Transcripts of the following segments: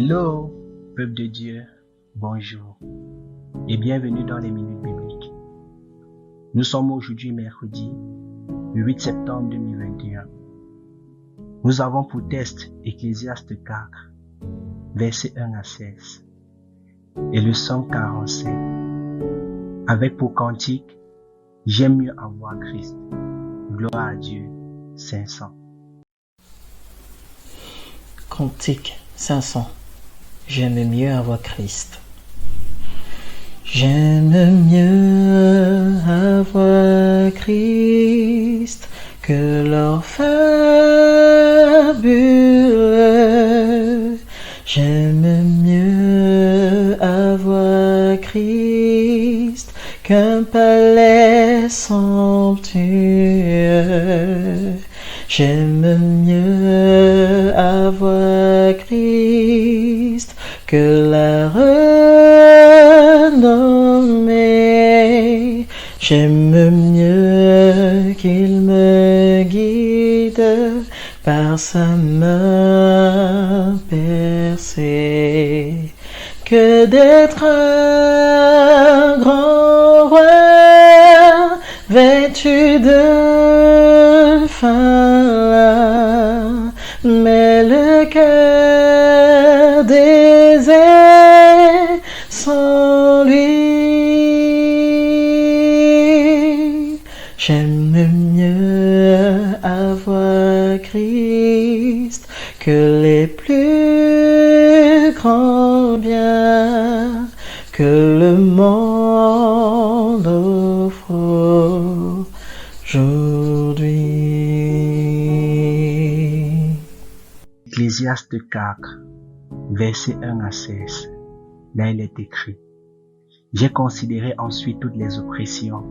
Hello, peuple de Dieu, bonjour et bienvenue dans les Minutes Bibliques. Nous sommes aujourd'hui mercredi, le 8 septembre 2021. Nous avons pour texte Ecclésiaste 4, versets 1 à 16 et le Psaume 47, avec pour cantique « J'aime mieux avoir Christ, gloire à Dieu, 500. » Cantique 500. J'aime mieux avoir Christ. J'aime mieux avoir Christ que leur fabule. J'aime mieux avoir Christ qu'un palais somptueux. J'aime mieux avoir Christ que la renommée. J'aime mieux qu'il me guide par sa main percée que d'être un grand roi vêtu de fin, mais le cœur désert sans lui. J'aime mieux avoir Christ que les plus grands biens que le monde offre aujourd'hui. Ecclésiaste 4, versets 1 à 16. Là il est écrit: J'ai considéré ensuite toutes les oppressions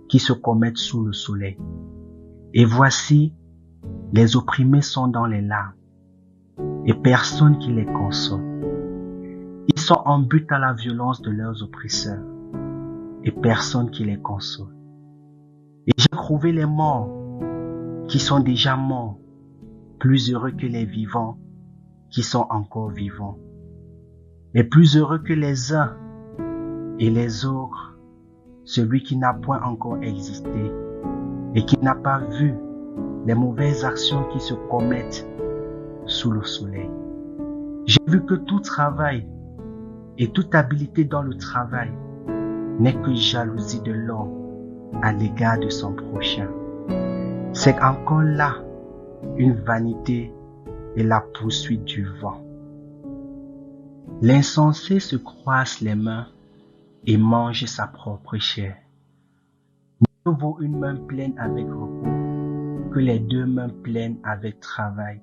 qui se commettent sous le soleil. Et voici, les opprimés sont dans les larmes, et personne qui les console. Ils sont en butte à la violence de leurs oppresseurs, et personne qui les console. Et j'ai trouvé les morts, qui sont déjà morts, plus heureux que les vivants, qui sont encore vivants, et plus heureux que les uns et les autres, celui qui n'a point encore existé et qui n'a pas vu les mauvaises actions qui se commettent sous le soleil. J'ai vu que tout travail et toute habileté dans le travail n'est que jalousie de l'homme à l'égard de son prochain. C'est encore là une vanité et la poursuite du vent. L'insensé se croise les mains et mange sa propre chair. Mieux vaut une main pleine avec repos que les deux mains pleines avec travail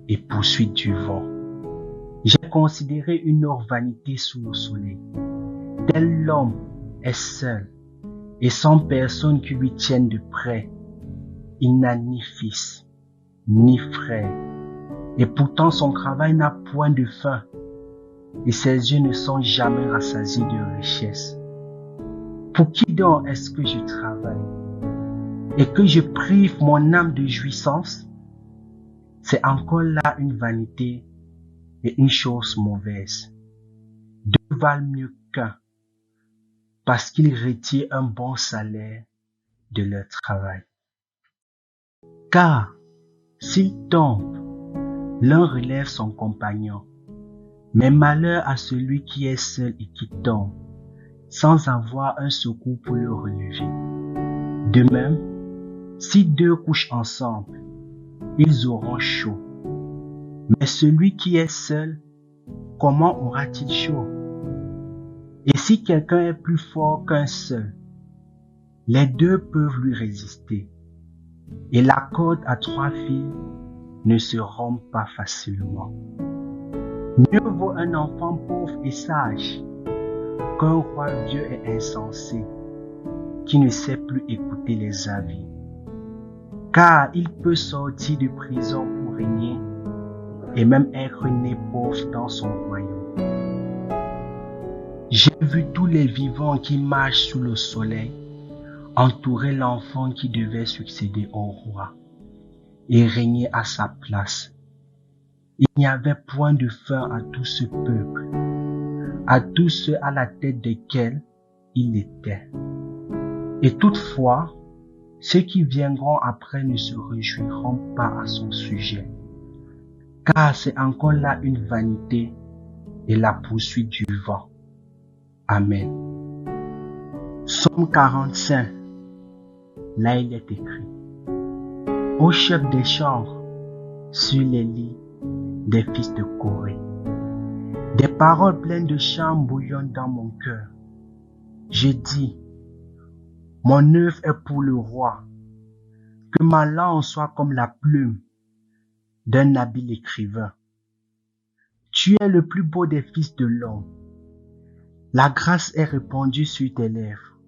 et poursuite du vent. J'ai considéré une autre vanité sous le soleil. Tel l'homme est seul et sans personne qui lui tienne de près. Il n'a ni fils, ni frère, et pourtant son travail n'a point de fin, et ses yeux ne sont jamais rassasiés de richesse. Pour qui donc est-ce que je travaille et que je prive mon âme de jouissance? C'est encore là une vanité et une chose mauvaise. Deux valent mieux qu'un, parce qu'ils retirent un bon salaire de leur travail. Car s'il tombe, l'un relève son compagnon, mais malheur à celui qui est seul et qui tombe, sans avoir un secours pour le relever. De même, si deux couchent ensemble, ils auront chaud. Mais celui qui est seul, comment aura-t-il chaud? Et si quelqu'un est plus fort qu'un seul, les deux peuvent lui résister. Et la corde à 3 fils ne se rompt pas facilement. Mieux vaut un enfant pauvre et sage qu'un roi vieux et insensé qui ne sait plus écouter les avis. Car il peut sortir de prison pour régner et même être né pauvre dans son royaume. J'ai vu tous les vivants qui marchent sous le soleil entourer l'enfant qui devait succéder au roi et régner à sa place. Il n'y avait point de fin à tout ce peuple, à tous ceux à la tête desquels il était. Et toutefois, ceux qui viendront après ne se réjouiront pas à son sujet, car c'est encore là une vanité et la poursuite du vent. Amen. Psaume 45. Là il est écrit: Ô chef des chants, sur les lits des fils de Corée, des paroles pleines de chants bouillonnent dans mon cœur. Je dis, mon œuvre est pour le roi, que ma langue soit comme la plume d'un habile écrivain. Tu es le plus beau des fils de l'homme. La grâce est répandue sur tes lèvres.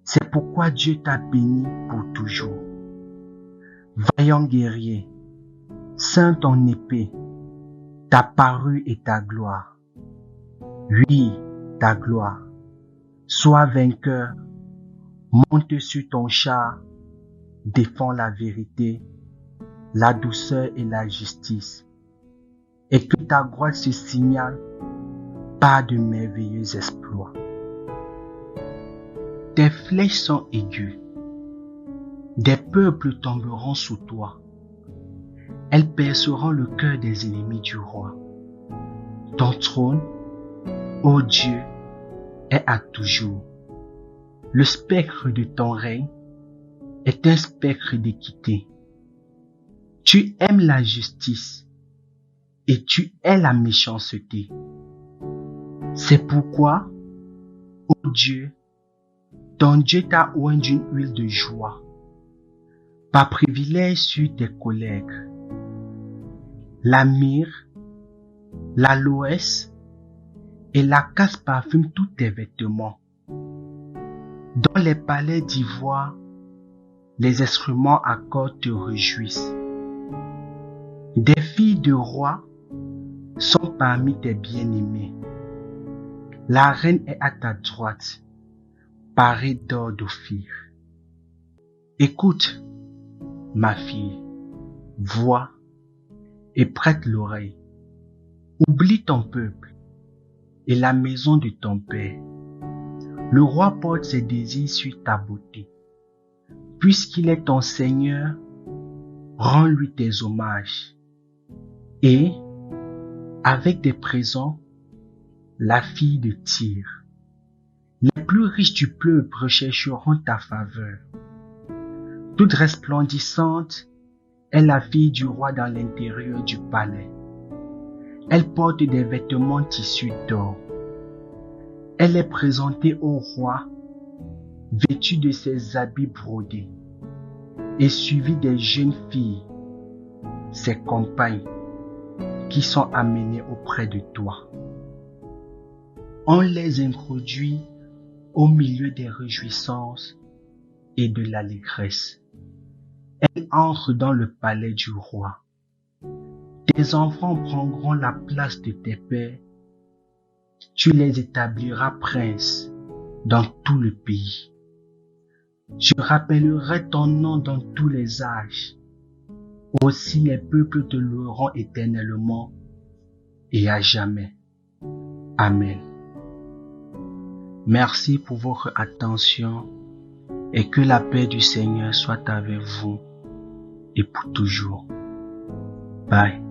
C'est pourquoi Dieu t'a béni pour toujours. Vaillant guerrier, ceins ton épée, ta parure et ta gloire. Oui, ta gloire. Sois vainqueur, monte sur ton char, défends la vérité, la douceur et la justice, et que ta gloire se signale par de merveilleux exploits. Tes flèches sont aiguës, des peuples tomberont sous toi, elles perceront le cœur des ennemis du roi. Ton trône, ô Dieu, est à toujours. Le spectre de ton règne est un spectre d'équité. Tu aimes la justice et tu hais la méchanceté. C'est pourquoi, ô Dieu, ton Dieu t'a oint d'une huile de joie, par privilège sur tes collègues. La myrrhe, l'aloès et la casse parfument tous tes vêtements. Dans les palais d'ivoire, les instruments à cordes te réjouissent. Des filles de rois sont parmi tes bien-aimés. La reine est à ta droite, parée d'or d'Ophir. Écoute, ma fille, vois et prête l'oreille. Oublie ton peuple et la maison de ton père. Le roi porte ses désirs sur ta beauté. Puisqu'il est ton Seigneur, rends-lui tes hommages. Et, avec des présents, la fille de Tyr. Les plus riches du peuple rechercheront ta faveur. Toute resplendissante est la fille du roi dans l'intérieur du palais. Elle porte des vêtements tissus d'or. Elle est présentée au roi, vêtue de ses habits brodés, et suivie des jeunes filles, ses compagnes, qui sont amenées auprès de toi. On les introduit au milieu des réjouissances et de l'allégresse. Elles entrent dans le palais du roi. Tes enfants prendront la place de tes pères. Tu les établiras princes dans tout le pays. Je rappellerai ton nom dans tous les âges. Aussi les peuples te loueront éternellement et à jamais. Amen. Merci pour votre attention et que la paix du Seigneur soit avec vous et pour toujours. Bye.